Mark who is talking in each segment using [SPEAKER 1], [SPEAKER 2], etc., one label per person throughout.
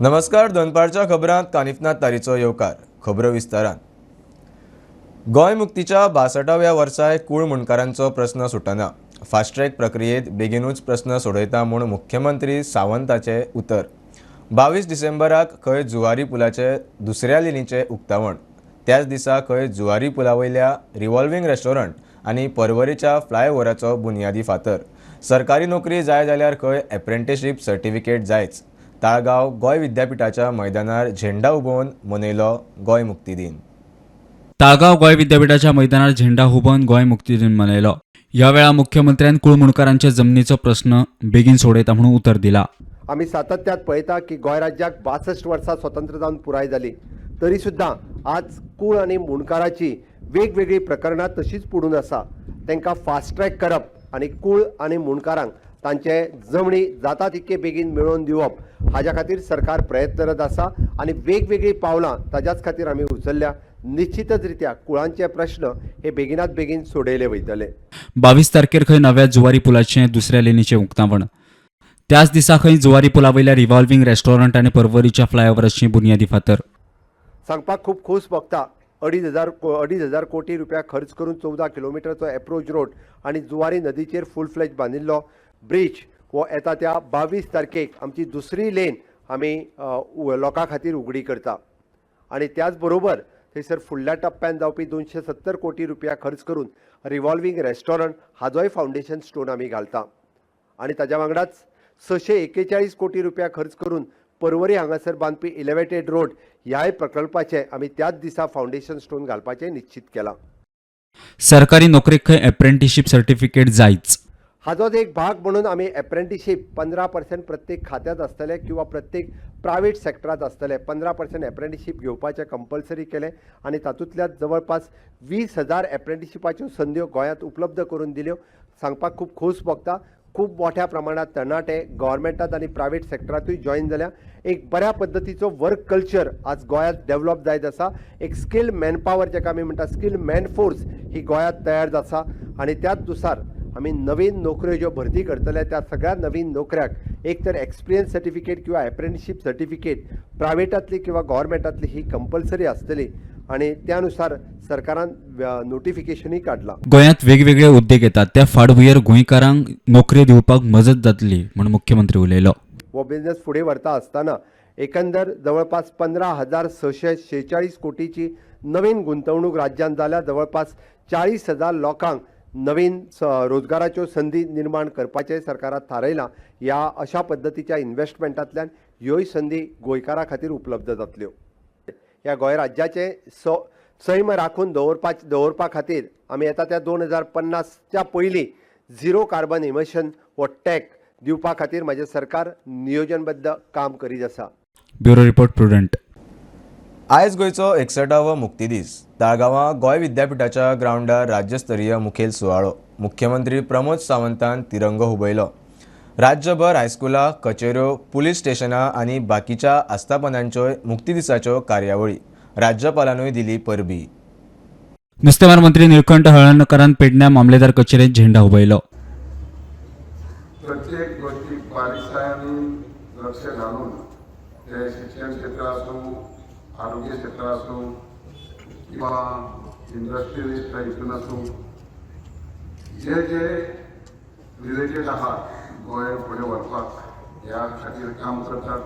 [SPEAKER 1] नमस्कार. दोनपारच्या खबरांत कानिफनाथ तारीचो येवकार. खबरो विस्तारान. गोंय मुक्तीच्या 62व्या वर्साय कूळ मुणकारांचो प्रस्न सुटना. फास्ट ट्रॅक प्रक्रियेत बेगीनूच प्रस्न सोडयता म्हूण मुख्यमंत्री सावंताचे उतर. 22 डिसेंबराक खंय जुवारी पुलाचे दुसऱ्या लिनीचे उक्तावण. त्याच दिसा खंय जुवारी पुलावयल्या रिव्हॉल्विंग रेस्टॉरंट आनी परवरीच्या फ्लायओव्हराचो बुनयादी फातर. सरकारी नोकरी जाय जाल्यार खंय एप्रेंटिसशीप सर्टिफिकेट जायच. ताळगांव गोंय विद्यापीठाच्या मैदानार झेंडा उबोवन मनयलो गोंय मुक्ती दिन.
[SPEAKER 2] ताळगांव गोंय विद्यापीठाच्या मैदानार झेंडा उबोवन गोंय मुक्ती दिन मनयलो. ह्या वेळा मुख्यमंत्र्यान कुळ मुणकारांच्या जमनीचो प्रस्न बेगीन सोडयता म्हणून उतर दिला.
[SPEAKER 3] आमी सातत्यात पळयता की गोंय राज्याक 62 वर्सां स्वतंत्र जावन पुराय जाली, तरी सुद्दां आज कूळ आनी मुणकाराची वेगवेगळी प्रकरणां तशीच पडून आसा. तांकां फास्ट ट्रॅक करप आनी कूळ आनी मुणकारांक तांचे जमणी जाता तितके बेगीन मेळोवन दिवप हाच्या खातीर सरकार प्रयत्नरत आसा आनी वेगवेगळी पावलां ताच्याच खातीर आमी उचल्ल्या. निश्चितच रित्या कुळांचे प्रश्न हे बेगिनात बेगीन सोडयले वयतले.
[SPEAKER 2] 22 तारखेर खंय नव्या जुवारी पुलाचे दुसऱ्या लेनीचे उक्तावण. त्याच दिसा खंय जुवारी पुलावयल्या रिव्हॉल्विंग रेस्टॉरंट आनी परवरीच्या फ्लायओव्हराची बुनयादी फातर.
[SPEAKER 3] सांगपाक खूब खोस भोगता. 2,500 कोटी रुपया खर्च करून 14 किलोमिटरचो एप्रोच रोड आनी जुवारी नदीचेर फूल फ्लेज बांदिल्लो ब्रिज हो येता त्या 22 तारखेक आमची दुसरी लेन आमी लोकां खातीर उगडी करता. आनी त्याच बरोबर थंयसर फुडल्या टप्प्यान जावपी 270 कोटी रुपया खर्च करून रिव्हॉल्विंग रेस्टॉरंट हाजोय फावंडेशन स्टोन आमी घालता. आनी ताच्या वांगडाच 641 कोटी रुपया खर्च करून परवरी हांगासर बांदपी इलेवेटेड रोड ह्याय प्रकल्पाचे आमी त्याच दिसा फावंडेशन स्टोन घालपाचें निश्चित केलां.
[SPEAKER 2] सरकारी नोकरेक खंय एप्रेंटिसशीप सर्टिफिकेट जायच.
[SPEAKER 3] हाजोच एक भाग म्हणून आमी एप्रेंटिसशीप 15% प्रत्येक खात्यात आसतले किंवा प्रत्येक प्रायवेट सेक्टरात आसतले. 15% एप्रेंटिसशीप घेवपाचें कंपल्सरी केलें आनी तातूंतल्याच जवळपास 20,000 एप्रेंटिसशिपाच्यो संद्यो गोंयांत उपलब्ध करून दिल्यो. सांगपाक खूब खोस भोगता. खूब मोठ्या प्रमाणात तरणाटे गव्हर्मेंटात आनी प्रायवेट सेक्टरातूय जॉईन जाल्या. एक बऱ्या पद्दतीचो वर्क कल्चर आज गोंयांत डेव्हलप जायत आसा. एक स्किल मॅनपावर जेका आमी म्हणटा स्किल मॅन फोर्स ही गोंयांत तयार आसा आनी त्याच नुसार आमी नवीन नोकऱ्यो ज्यो भरती करतले त्या सगळ्या नवीन नोकऱ्याक एक तर एक्सपिरियन्स सर्टिफिकेट किंवा एप्रेंटिसशीप सर्टिफिकेट प्रायवेटातली किंवा गव्हर्मेंटातली ही कंपल्सरी आसतली आनी त्यानुसार सरकारान नोटिफिकेशनूय काडलां.
[SPEAKER 2] गोंयांत वेगवेगळे उद्देग येतात त्या फाटभुंयेर गोंयकारांक नोकऱ्यो दिवपाक मजत जातली म्हूण मुख्यमंत्री उलयलो.
[SPEAKER 3] हो बिझनेस फुडें व्हरता आसतना एकंदर जवळपास 15,646 कोटीची नवीन गुंतवणूक राज्यांत जाल्या. जवळपास 40,000 लोकांक नवीन रोजगाराच्यो संदी निर्माण करपाचें सरकारान थारायलां. ह्या अशा पद्दतीच्या इन्व्हेस्टमेंटांतल्यान ह्योय संदी गोंयकारां खातीर उपलब्ध जातल्यो. ह्या गोंय राज्याचे सैम राखून दवरपा खातीर आमी येता त्या 2050च्या पयलीं झिरो कार्बन इमिशन हो टॅग दिवपा खातीर म्हाजें सरकार नियोजनबद्ध काम करीत आसा.
[SPEAKER 2] Bureau report prudent.
[SPEAKER 1] आयज गोंयचो 61वो मुक्ती दीस. ताळगांवां गोंय विद्यापीठाच्या ग्राउंडार राज्यस्तरीय मुखेल सुवाळो. मुख्यमंत्री प्रमोद सावंतान तिरंगो हुबयलो. राज्यभर हायस्कुलां, कचेऱ्यो, पुलीस स्टेशनां आनी बाकीच्या आस्थापनांच्योय मुक्ती दिसाच्यो कार्यावळी. राज्यपालानूय दिली परबी.
[SPEAKER 2] नुस्तेमार मंत्री निळकंठ हळर्णकारान पेडण्या मामलेदार कचेरेंत झेंडा हुबयलो.
[SPEAKER 4] प्रत्येक गोष्टीक बारीकसायांनी लक्ष घालून ते शिक्षण क्षेत्र आसूं, आरोग्य क्षेत्र आसूं किंवा इंडस्ट्रियलिस्ट हितून आसूं, जे जे रिलेटेड आहा गोंय फुडें व्हरपाक ह्या खातीर काम करतात.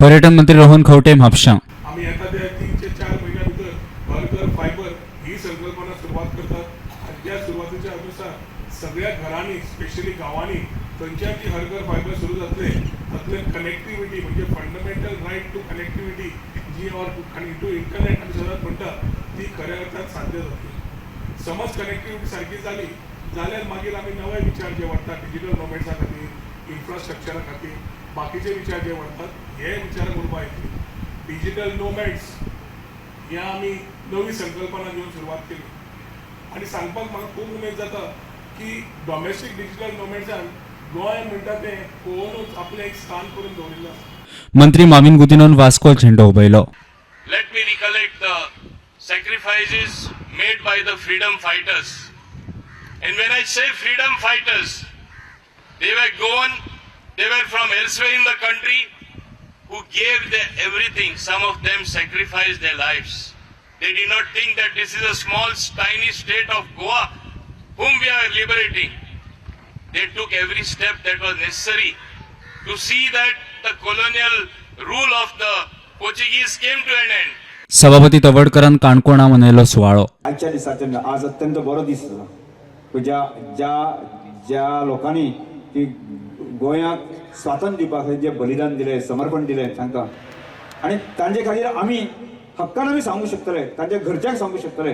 [SPEAKER 2] पर्यटन मंत्री रोहन खंवटे म्हापशां.
[SPEAKER 5] आम्ही एखाद्या 3 ते 4 महिन्या भितर हर फायबर ही संकल्पना सुरुवात करतात आणि त्या सुरुवातीच्या अनुसार सगळ्या घरांनी स्पेशली गावांनी थंयच्यान जी हर फायबर सुरू जातले तातले कनेक्टिविटी म्हणजे फंडामेंटल रायट टू कनेक्टिविटी जी ऑर टू इंटरनेट आमी सदांच म्हणटा ती खऱ्या अर्थान साध्य जातली. समज कनेक्टिविटी सारकी जाली जाल्यार मागीर आमी नवे विचार जे वाडटा डिजिटल नोमेड्सा खातीर, इन्फ्रास्ट्रक्चरा खातीर, बाकीचे विचार जे वाडटात हे विचाराक उर्बा येतली. डिजिटल नोमॅड्स ह्या आमी नवी संकल्पना घेवन सुरवात केली आनी सांगपाक म्हाका खूब उमेद जाता की डॉमेस्टीक डिजिटल नोमॅड्सान गोंय म्हणटा तें पळोवनूच आपलें एक स्थान करून दवरिल्लें आसा.
[SPEAKER 2] मंत्री Mauvin गुदिनोन Vasco झेंडो हुबयलो.
[SPEAKER 6] Let me recollect the sacrifices made by the freedom fighters. And when I say freedom fighters, they were from elsewhere in the country who gave their everything. Some of them sacrificed their lives. They did not think that this is a small, tiny state of Goa whom we are liberating. They took every step that was necessary to see that the colonial rule of the Portuguese came to an end.
[SPEAKER 2] सभापती तवडकरान काणकोणा मनयलो सुवाळो.
[SPEAKER 7] आजच्या दिसाचे आज अत्यंत बरो दीस ज्या ज्या ज्या लोकांनी की गोंयाक स्वातंत्र्य दिवपा खातीर जे बलिदान दिले, समर्पण दिले तांकां, आनी तांचे खातीर आमी हक्कान आमी सांगू शकतले, तांच्या घरच्यांक सांगू शकतले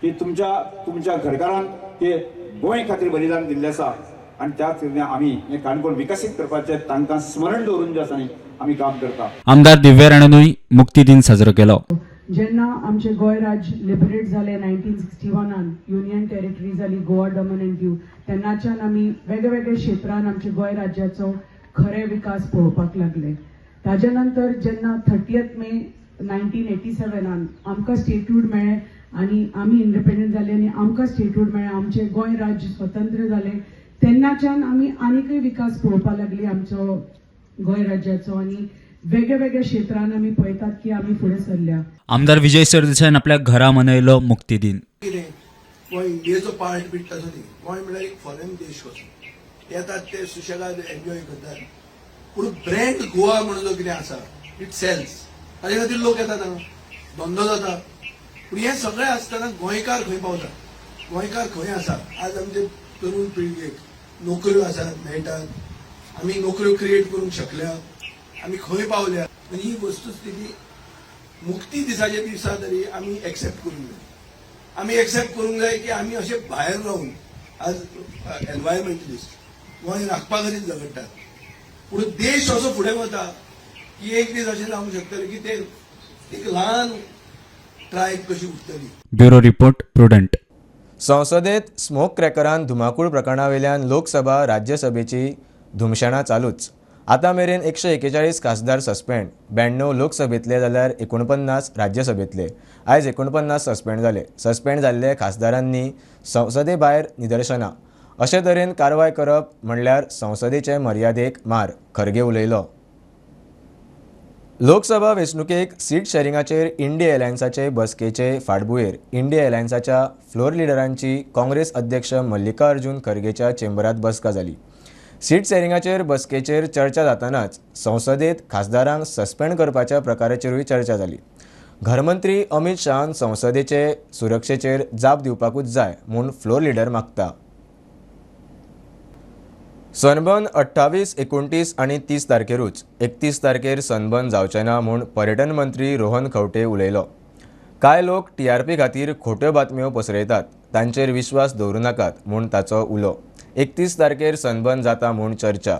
[SPEAKER 7] की तुमच्या घरकारांक ते गोंय खातीर बलिदान दिल्लें आसा आनी त्या खातीर आमी हें काणकोण विकसीत करपाचें तांकां स्मरण दवरून जे आसा न्ही आमी काम करता.
[SPEAKER 2] आमदार दिव्या राणेनूय मुक्ती दिन साजरो केलो.
[SPEAKER 8] जेन्ना आमचे गोंय राज्य लिबरेट जालें 1961 युनियन टेरिटरी जाली गोवा, दमन एंड दीव, तेन्नाच्यान आमी वेगवेगळ्या क्षेत्रांत आमच्या गोंय राज्याचो खरे विकास पळोवपाक लागले. ताजे नंतर जेन्ना 30 मे 1987 आमकां स्टेटहूड मेळ्ळें आनी आमी इंडिपेंडंट जाले आनी आमकां स्टेटहूड मेळ्ळें, आमचें गोंय राज्य स्वतंत्र जालें, तेन्नाच्यान आमी आनीकय विकास पळोवपाक लागली आमचो गोंय राज्याचो आनी वेगवेगळ्या क्षेत्रांत आमी पळयतात की आमी फुडें सरल्या.
[SPEAKER 2] आमदार विजय सरदेसाईन आपल्या घरा मनयलो मुक्ती दिन.
[SPEAKER 9] गोंय इंडियेचो पार्ट बीट ताचो न्ही. गोंय म्हळ्यार एक फॉरेन देश कसो येतात ते सुशेगाद एन्जॉय करतात, पूण ब्रँड गोवा म्हणून जो कितें आसा इट सेल्स, ताजे खातीर लोक येतात हांगा, धंदो जाता. पूण हें सगळें आसतना गोंयकार खंय पावता, गोंयकार खंय आसा. आज आमचे तरुण पिळगेक नोकऱ्यो आसात, मेळटात, आमी नोकऱ्यो क्रिएट करूंक शकल्या, आमी खंय पावल्या. ही वस्तुस्थिती मुक्ती दिसाच्या दिसा तरी आमी एक्सेप्ट करूंक जाय. आमी एक्सेप्ट करूंक जाय की आमी अशे भायर रावन आज एनवायरमेंटलिस्ट गोंय राखपा खातीर झगडटात, पूण देश असो फुडें वता की एक दीस अशें जावंक शकतलें की ते एक ल्हान ट्रायब कशी उरतली.
[SPEAKER 2] Bureau report prudent.
[SPEAKER 1] संसदेत स्मोक क्रॅकरान धुमाकूळ प्रकरणावेल्यान लोकसभा राज्यसभेची धुमशाणां चालूच. आतां मेरेन 141 खासदार सस्पेंड, 92 लोकसभेतले जाल्यार 49 राज्यसभेतले. आयज 49 सस्पेंड जाले. सस्पेंड जाल्ले खासदारांनी संसदे भायर निदर्शनां. अशे तरेन कारवाय करप म्हणल्यार संसदेचे मर्यादेक मार, खरगे उलयलो. लोकसभा वेंचणुकेक सीट शेअरिंगाचेर इंडिया एलायन्साचे बसकेचे फाटभुंयेर इंडिया एलायन्साच्या फ्लोर लिडरांची काँग्रेस अध्यक्ष मल्लिकार्जुन खरगेच्या चेंबरांत बसका जाली. सीट शेअरिंगाचेर बसकेचेर चर्चा जातानाच संसदेत खासदारांक सस्पेंड करपाच्या प्रकाराचेरूय चर्चा जाली. घरमंत्री अमित शाहान संसदेचे सुरक्षेचेर जाप दिवपाकूच जाय म्हूण फ्लोर लिडर मागता. सनबर्न 28, 29 आनी 30 तारखेरूच. 31 तारखेर सनबर्न जावचें ना म्हूण पर्यटन मंत्री रोहन खंवटे उलयलो. कांय लोक टीआरपी खातीर खोट्यो बातम्यो पसरयतात, तांचेर विश्वास दवरूं नाकात म्हूण ताचो उलो. 31 तारखेर सनबर्न जाता म्हूण चर्चा.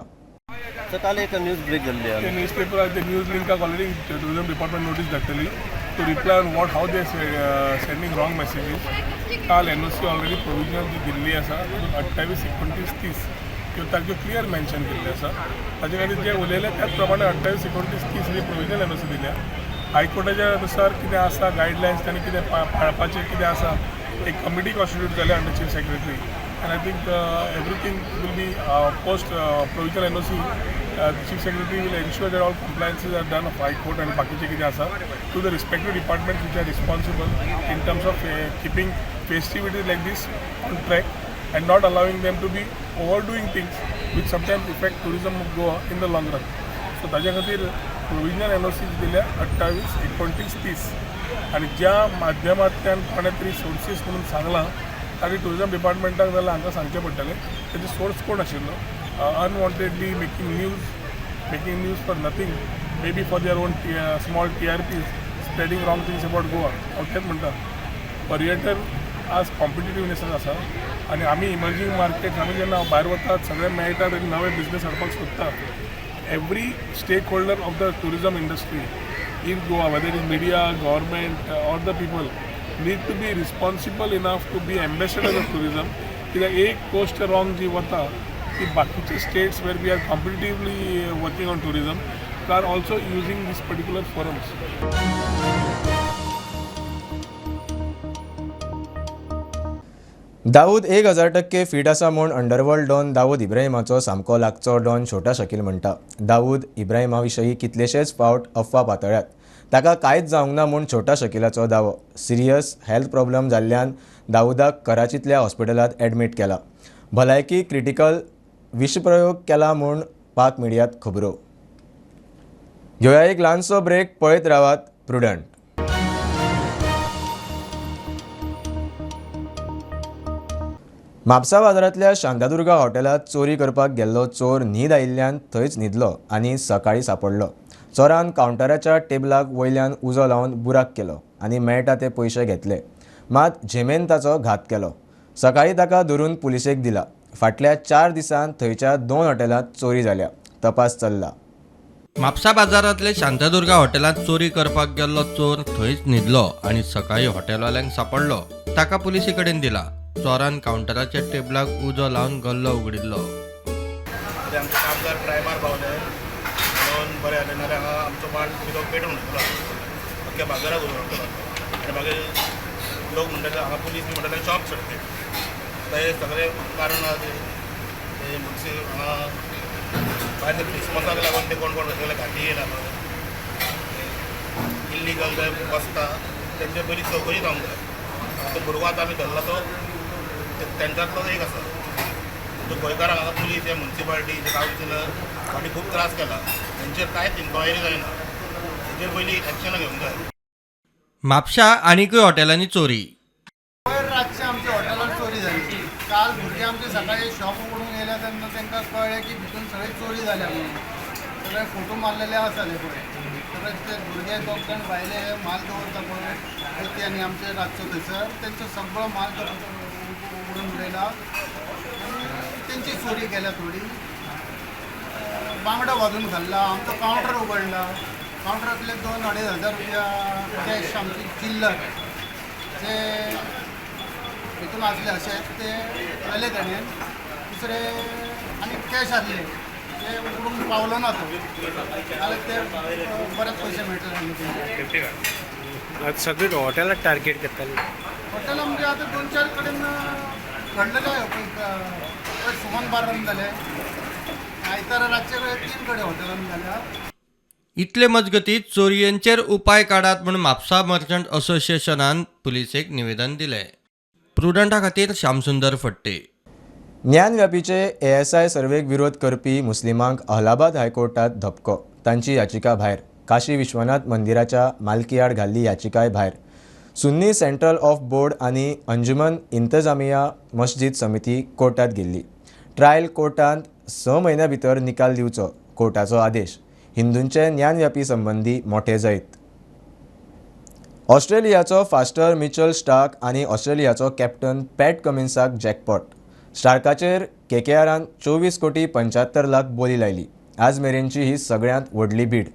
[SPEAKER 10] काल एक न्यूज ब्रेक जाल्ली
[SPEAKER 5] ते न्यूजपेपर ते न्यूज लिंकाक ऑलरेडी टुरिझम डिपार्टमेंट नोटीस धाडटली to reply on what have they sending wrong messages. काल एनओसी ऑलरेडी प्रोविजनल जी दिल्ली आसा 28, 29, 30 ह्यो तारख्यो क्लियर मेन्शन केल्ले आसा. ताचे खातीर जे उलयले त्याच प्रमाणे 28, 29, 30 ही प्रोविजनल एनओसी दिल्या. हायकोर्टाच्या अनुसार कितें आसा गायडलायन्स तांणी कितें पाळपाचें कितें आसा, एक कमिटी कॉन्स्टिट्यूट जाल्या under chief secretary. And I think everything will be post provisional NOC. Chief Secretary will ensure that all compliances are done of High Court and बाकीचे कितें आसा to the respective departments which are responsible in terms of keeping festivities like this on track and not allowing them to be overdoing things which sometimes affect tourism of Goa in the long run. So ताज्या खातीर provisional NOC दिल्या 28, 29, 30 आणि ज्या माध्यमांतल्यान कोणे तरी sources म्हणून सांगलां ताणी टुरिझम डिपार्टमेंटाक जाल्यार हांकां सांगचें पडटलें तेजो सोर्स कोण आशिल्लो. Unwantedly making news for nothing, may be for their own small TRPs spreading wrong things about Goa. हांव तेंच म्हणटा पर्यटन आज कॉम्पिटिटिवनेसान आसा आनी आमी इमर्जींग मार्केट आमी जेन्ना भायर वतात सगळे मेळटात आनी नवे बिजनेस हाडपाक सोदतात. Every stakeholder of the tourism industry in Goa, whether is media, government or the people, need to be responsible enough to be ambassadors of tourism. कित्याक एक गोष्ट रॉंग जी वता की बाकीचे states where we are competitively working on tourism are also using this particular forums.
[SPEAKER 1] Dawood 1000% fit आसा म्हूण underworld don Dawood इब्राहिमाचो सामको लागचो don छोटा शकील म्हणटा. दाऊद इब्राहिमा विशयी कितलेशेच फावट अफवा पातळ्यात. ताका कांयच जावंक ना म्हूण छोटा शकिलाचो दावो. सिरियस हेल्थ प्रॉब्लेम जाल्ल्यान दाऊदाक कराचींतल्या हॉस्पिटलांत एडमीट केला. भलायकी क्रिटिकल विषप्रयोग केला म्हूण पाक मिडियांत खबरो. घेवया एक ल्हानसो ब्रेक. पळयत रावात प्रुडंट. म्हापसा बाजारांतल्या शांतादुर्गा हॉटेलांत चोरी करपाक गेल्लो चोर न्हीद आयिल्ल्यान थंयच न्हिदलो आनी सकाळीं सांपडलो. चोरान कावंटराच्या टेबलाक वयल्यान उजो लावन बुराक केलो आनी मेळटा ते पयशे घेतले. मात झेमेन ताचो घात केलो. सकाळीं ताका धरून पुलिसेक दिला. फाटल्या 4 दिसांत थंयच्या 2 हॉटेलांत चोरी जाल्या. तपास चल्ला.
[SPEAKER 10] म्हापसा बाजारांतले शांतादुर्गा हॉटेलांत चोरी करपाक गेल्लो चोर थंयच न्हिदलो आनी सकाळीं हॉटेलवाल्यांक सांपडलो. ताका पुलिसे कडेन दिला. चोरान कावंटराच्या टेबलाक उजो लावन गल्लो उगडिल्लो.
[SPEAKER 11] आमचे कामगार प्रायमार पावले म्हणून बरें जालें, नाल्यार हांगा आमचो माल पिलो पेटून वयतलो अख्ख्या बाजाराक उरतलो. आनी मागीर लोक म्हणटाले हांगा पुलीस बी म्हणटाले शॉप सोडले. हे सगळे कारण आहा ते म्हणचे हांगा भायर क्रिसमसाक लागून ते कोण कोण सगळे घाटी येयला इल्लीगल जे बसता तेंचे बरी चौकशी जावंक जाय. तो भुरगो आतां आमी धरला तो तेंच्यांतलो एक आसा. तो गोंयकारांक हांगा पुलीस हे म्युन्सिपालिटी जे कावन्सिलर हांणी खूब त्रास केला. तेंचेर कांयच इन्क्वायरी जायना. तेंचेर पयलीं एक्शनां घेवंक जाय.
[SPEAKER 10] म्हापशा आनीकूय हॉटेलांनी चोरी.
[SPEAKER 12] रातचे आमच्या हॉटेलांत चोरी जाली. काल भुरगे आमचे सकाळी शॉप उगडून येयल्या तेन्ना तांकां कळ्ळें की भितून सगळे चोरी जाल्या म्हणून. सगळे फोटो मारलेले आसाले पळय. सगळे ते भुरगे 2 जाण भायले माल दवरता पळय ते आनी आमचे रातचो थंयसर तेंचो सगळो माल उडून उडयला आनी तेंची चोरी केल्या. थोडी बांगडो वाजून घाल्ला. आमचो कावंटर उगडला. कावंटरांतले 2-2.5 रुपया कॅश आमची चिल्लर जे हितून आसले अशें ते जाले ताणें. दुसरे आनी कॅश आसले ते उगडूंक पावलो ना तो. जाल्यार ते बरेच पयशे मेळटले.
[SPEAKER 11] सगळी हॉटेलां टार्गेट करताली.
[SPEAKER 12] हॉटेलां म्हणजे आतां 2-4 कडेन घडलेले. सुमन बारान जाले. आयतारा रातचे वेळेर 3 कडेन हॉटेलांत जाल्या.
[SPEAKER 10] इतले मजगतीं चोरयांचेर उपाय काडात म्हूण म्हापसा मर्चंट असोसिएशनान पुलिसेक निवेदन दिलें. प्रुडंटा खातीर श्यामसुंदर फडते.
[SPEAKER 1] ज्ञानव्यापीचे ASI सर्वेक विरोध करपी मुस्लिमांक अहलाबाद हायकोर्टात धपको. तांची याचिका भायर. काशी विश्वनाथ मंदिराच्या मालकी आड घाल्ली याचिकाय भायर. सुन्नी सेंट्रल ऑफ बोर्ड आनी अंजुमन इंतजामिया मस्जिद समिती कोर्टात गेल्ली. ट्रायल कोर्टांत 6 म्हयन्या भितर निकाल दिवचो कोर्टाचो आदेश. हिंदूंचे ज्ञानव्यापी संबंदी मोठे जैत. ऑस्ट्रेलियाचो फास्टर मिचेल स्टार्क आनी ऑस्ट्रेलियाचो कॅप्टन पॅट कमिन्साक जॅकपॉट. स्टार्काचेर KKRान 24 कोटी 75 लाख बोली लायली. आज मेरेनची ही सगळ्यांत व्हडली बीड.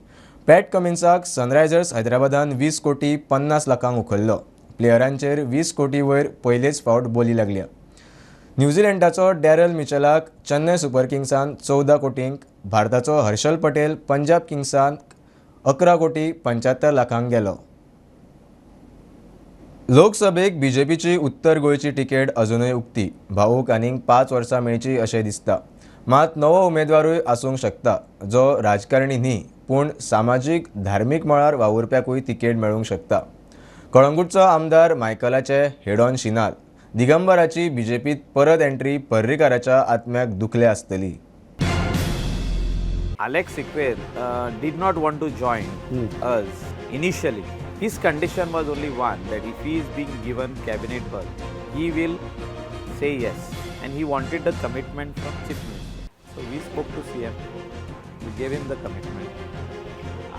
[SPEAKER 1] पॅट कमिन्साक सनरायझर्स हैदराबादान 20 कोटी 50 लाखांक उखल्लो. प्लेयरांचेर 20 कोटी वयर पयलेच फावट बोली लागल्या. न्यूझीलंडाचो डॅरल मिचेलाक चेन्नय सुपर किंग्सान 14 कोटींक, भारताचो हर्षल पटेल पंजाब किंग्सांक 11 कोटी 75 लाखांक गेलो. लोकसभेक BJPची उत्तर गोंयची तिकेट अजूनय उक्ती. भाऊक आनीक 5 वर्सां मेळची अशें दिसता. मात नवो उमेदवारूय आसूंक शकता जो राजकारणी न्ही पूण सामाजीक धार्मीक मळार वावुरप्याकूय तिकेट मेळूंक शकता. कळंगूटचो आमदार मायकलाचे हेड ऑन शिनाल. दिगंबराची BJPत परत एंट्री पर्रीकाराच्या आत्म्याक दुखले आसतली.
[SPEAKER 13] Alex Iquer did not want to join us initially. His condition was only one, that if he is being given cabinet berth, he will say yes. And he wanted the commitment from Chief Minister. So we spoke to CM. We gave him the commitment.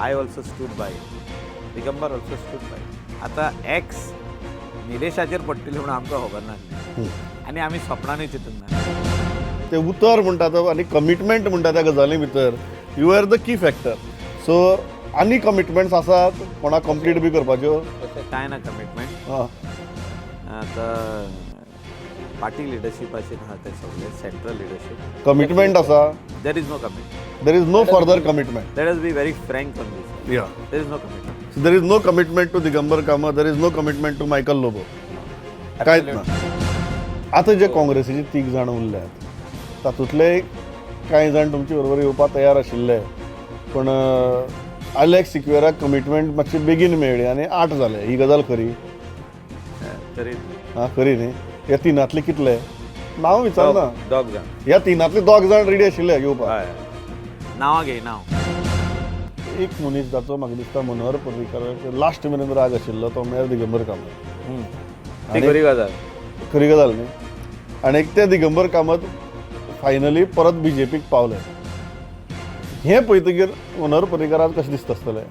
[SPEAKER 13] I also stood by it. Digambar also stood by it. आता X निलेशाचेर पडटली म्हणून आमकां खबर नासली आनी आमी स्वप्नानूय चिंतूंक ना.
[SPEAKER 11] ते उतर म्हणटा तो आनी कमिटमेंट म्हणटा त्या गजाली भितर you are the key factor. So आनी कमिटमेंट्स आसात कोणाक कंप्लीट बी करपाच्यो?
[SPEAKER 13] तशें कांय ना कमिटमेंट. आतां पार्टी लिडरशिपाचेर आहा ते सगळे सेंट्रल लिडरशीप.
[SPEAKER 11] कमिटमेंट आसा?
[SPEAKER 13] There is no commitment.
[SPEAKER 11] There is no further commitment.
[SPEAKER 13] Let us be very frank on this.
[SPEAKER 11] या
[SPEAKER 13] there is no commitment.
[SPEAKER 11] So there is no commitment to Digambar Kama, there is no commitment to Michael Lobo. कांयच ना. आतां जे काँग्रेसीचे 3 जाण उरल्यात तातूंतले कांय जाण तुमचे बरोबर येवपाक तयार आशिल्ले पण अलेक्स सिक्वेराक कमिटमेंट मातशी बेगीन मेळ्ळी आनी 8 जाले. ही गजाल खरी?
[SPEAKER 13] तरी
[SPEAKER 11] खरी न्ही? ह्या 3 कितले नांव विचारना.
[SPEAKER 13] दोग जाण
[SPEAKER 11] ह्या 3 2 जाण रेडी आशिल्ले येवपाक.
[SPEAKER 13] हय नांवां घे नांव.
[SPEAKER 11] एक मनीस जाचो म्हाका दिसता मनोहर पर्रीकर लास्ट मेरेन राग आशिल्लो तो म्हळ्यार दिगंबर कामत.
[SPEAKER 13] ती खरी गजाल.
[SPEAKER 11] खरी गजाल न्ही. आनी ते दिगंबर कामत फायनली परत BJPक पावले. हें पळयतकीर मनोहर पर्रीकराक कशें दिसता आसतलें?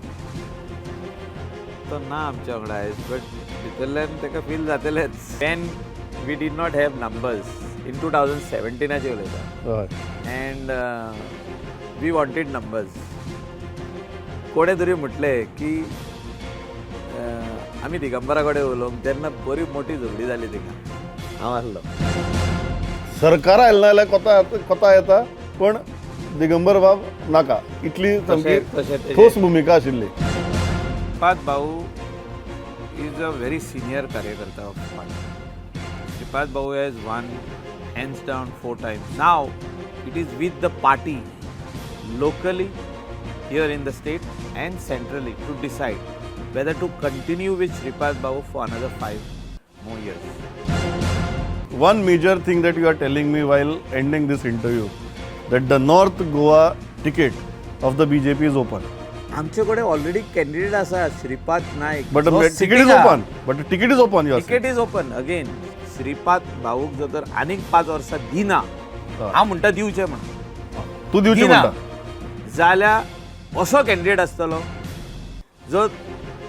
[SPEAKER 13] तो ना आमच्या वांगडा आयज बट भितरल्यान ताका फील जातलेंच. When we did not have numbers in 2017 उलयता
[SPEAKER 11] हय
[SPEAKER 13] अँड वी वॉन्टेड नंबर्स. कोणे तरी म्हटलें की आमी दिगंबरा कडेन उलोवंक तेन्ना बरी मोठी झगडी जाली तिका. हांव आसलो.
[SPEAKER 11] सरकार आयलें जाल्यार कोता येता पण दिगंबर बाब नाका इतली सामकी ठोस भुमिका आशिल्ली.
[SPEAKER 13] श्रीपाद भाऊ इज अ व्हेरी सिनियर कार्यकर्ता ऑफ पार्टी. श्रीपाद भाऊ has one hands down 4 times. Now it is with the party locally here in the state and centrally to decide whether to continue with Shripad Babu for another 5 more years.
[SPEAKER 11] One major thing that you are telling me while ending this interview, that the North Goa ticket of the BJP is open.
[SPEAKER 13] आमच्याकडे already candidate आसा Shripad Naik.
[SPEAKER 11] But the ticket is open. But the ticket is open.
[SPEAKER 13] Ticket is open again. Shripad भाऊक जर तर आनीक 5 वर्सां दिना हांव म्हणटा दिवचें म्हणून
[SPEAKER 11] तूं दिवचें म्हणटा
[SPEAKER 13] जाल्यार असो कॅन्डिडेट आसतलो जो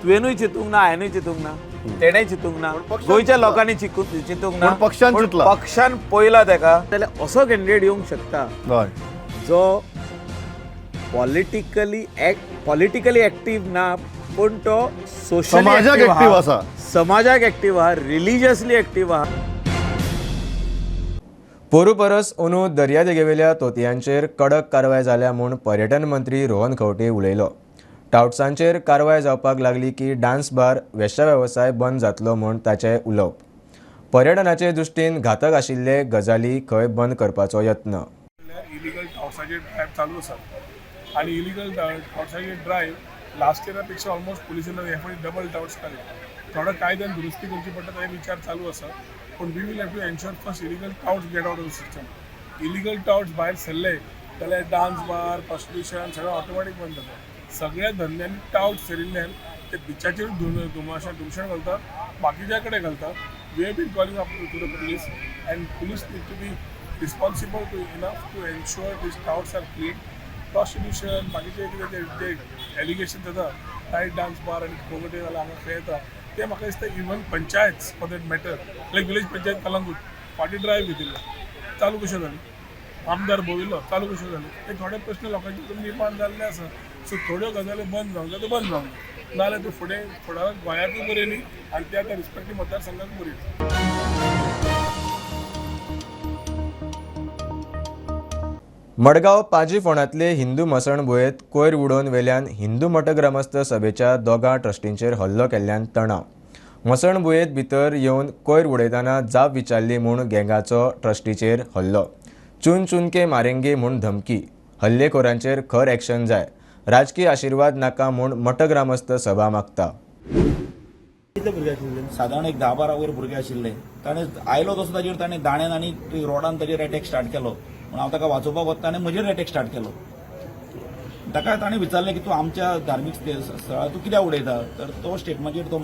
[SPEAKER 13] तुवेनूय चिंतूंक ना हांवेंय चिंतूंक ना तेणेय चिंतूंक ना गोंयच्या लोकांनी चिंतूंक ना पक्षान पळयला ताका जाल्यार असो कॅन्डिडेट येवंक शकता जो पॉलिटिकली एक्टीव ना पण तो
[SPEAKER 11] समाजाक एक्टीव आसा.
[SPEAKER 13] समाजाक एक्टीव आहा, रिलिजियसली एक्टीव आहा.
[SPEAKER 1] पोरू परस अंदू दर्यादेगेवेल्या तोतयांचेर कडक कारवाय जाल्या म्हूण पर्यटन मंत्री रोहन खंवटे उलयलो. टावट्सांचेर कारवाय जावपाक लागली की डान्स बार वेश्यावेवसाय बंद जातलो म्हूण ताचें उलोवप. पर्यटनाचे दृश्टीन घातक आशिल्ले गजाली खंय बंद करपाचो यत्न.
[SPEAKER 5] इलिगल टावट्साचे ड्रायव्ह चालू आसा आनी इलिगल टावट्साचे ड्रायव्ह लास्ट इयरा पेक्षा ऑलमोस्ट पुलिसांनी ह्या फावटी डबल टावट्स काडले. थोडं कायद्यान दुरुस्ती करची पडटा हे विचार चालू आसा पण we will have to ensure first illegal touts get out of the system. Illegal touts भायर सरले जाल्यार डान्स बार प्रॉस्टिट्यूशन सगळें ऑटोमॅटीक बंद जाता. सगळ्या धंद्यांनी टावट्स सेरिल्ल्यान ते बिचाचेर धुमशण घालता बाकीच्या कडेन घालता. We have been calling up to the police and police need to be responsible to enough to ensure this touts are clean. Prostitution बाकीचे कितें जे एलिगेशन जाता नायट डान्स बार आनी कोगटे जाल्यार हांगा खंय येता ते म्हाका दिसता even panchayat for that matter like village panchayat Calangute फाटी ड्रायव्ह घेतिल्लो चालू कशें जालें. आमदार बोविल्लो चालू कशें जालें. हे थोडे प्रश्न लोकांचे निर्माण जाल्ले आसा. सो थोड्यो गजाली बंद जावंक जाय त्यो बंद जावंक जाय नाजाल्यार त्यो फुडें गोंयाकूय बऱ्यो न्ही आनी त्या रिस्पेक्टीव मतदारसंघाक बऱ्यो.
[SPEAKER 1] मडगांव पाजी फोंडांतले हिंदू मसणभुंयेंत कोयर उडोवन वेल्यान हिंदू मठ ग्रामस्थ सभेच्या 2 ट्रस्टींचेर हल्लो केल्ल्यान तणाव. मसणभुंयेंत भितर येवन कोयर उडयतना जाप विचारली म्हूण गँगाचो ट्रस्टीचेर हल्लो. चून चून के मारेंगे म्हूण धमकी. हल्लेखोरांचेर खर एक्शन जाय. राजकीय आशिर्वाद नाका म्हूण मठ ग्रामस्थ सभा मागता.
[SPEAKER 14] साधारण एक 10-12 वयर भुरगे आशिल्ले. ताणें आयलो तसो ताजेर ताणें दाण्यान आनी रोडान ताजेर अटॅक स्टार्ट केलो. म्हणून हांव ताका वाचोवपाक वता आनी म्हजेर अटॅक स्टार्ट केलो. ताका ताणें विचारलें की तूं आमच्या धार्मीक स्थळार तूं कित्याक उडयता. तर तो स्टेटमेंटाचेर तो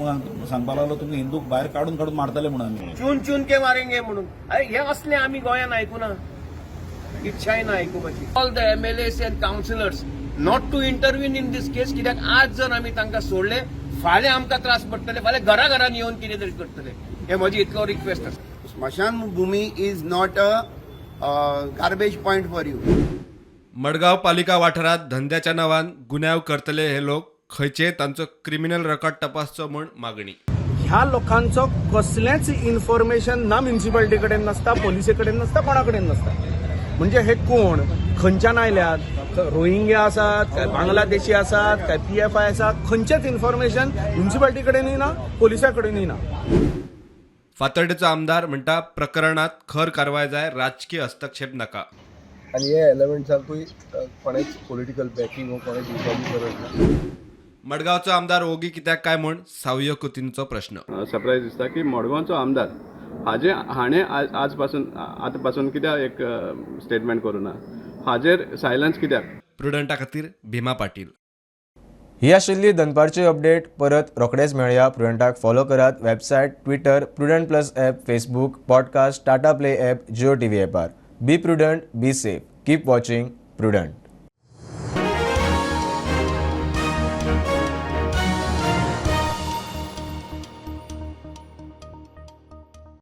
[SPEAKER 14] सांगपाक लागलो तुमी हिंदूक भायर काडून मारतले म्हणून आमी.
[SPEAKER 12] चून चून के मारेंगे म्हणून हे असले आमी गोंयान आयकुना. इच्छाय ना आयकुपाची. All the MLAs and councillors not to इंटरव्यून इन दीस केस. कित्याक आज जर आमी तांकां सोडले फाल्यां आमकां त्रास पडटले फाल्यां घरान येवन कितें तरी करतले. हे म्हजी इतलो रिक्वेस्ट आसा. स्मशान भूमी is not a garbage point for you.
[SPEAKER 10] Madgaon पालिका वाठारात धंद्याच्या नांवान गुन्यांव करतले हे लोक खंयचे तांचो क्रिमिनल रेकॉर्ड तपासचो म्हूण मागणी.
[SPEAKER 15] ह्या लोकांचो कसलेंच इन्फॉर्मेशन ना म्युनिसिपालिटी कडेन नसता, पोलिसे कडेन नसता, कोणा कडेन नसता. म्हणजे हे कोण खंयच्यान आयल्यात, रोहिंग्या आसात काय बांगलादेशी आसात काय PFI आसा, खंयचेच इन्फॉर्मेशन म्युनिसिपालिटी कडेनूय ना, पोलिसा कडेनूय ना.
[SPEAKER 16] फातर्डेचो आमदार म्हणटा प्रकरणात खर कारवाय जाय, राजकीय हस्तक्षेप नाका.
[SPEAKER 17] आणि हे एलिमेंट्सांकूय कोणेच पॉलिटिकल बॅकिंग वो कोणेच दिवपाची गरज ना.
[SPEAKER 16] मडगांवचो आमदार ओगी कित्याक काय म्हूण सावयो कुतींचो प्रश्न.
[SPEAKER 18] सरप्राईज दिसता की मडगांवचो आमदार हाणें आतां पासून कित्याक एक स्टेटमेंट करूना, हाजेर सायलन्स कित्याक.
[SPEAKER 16] प्रुडंटा खातीर भीमा पाटील.
[SPEAKER 1] ही आशिल्ली दनपारची अपडेट. परत रोखडेच मेळया. प्रुडंटाक फॉलो करात. Website, Twitter, Prudent plus app, Facebook, podcast, Tata Play app, Jio TV ॲपार. Be Prudent, be safe. Keep watching prudent.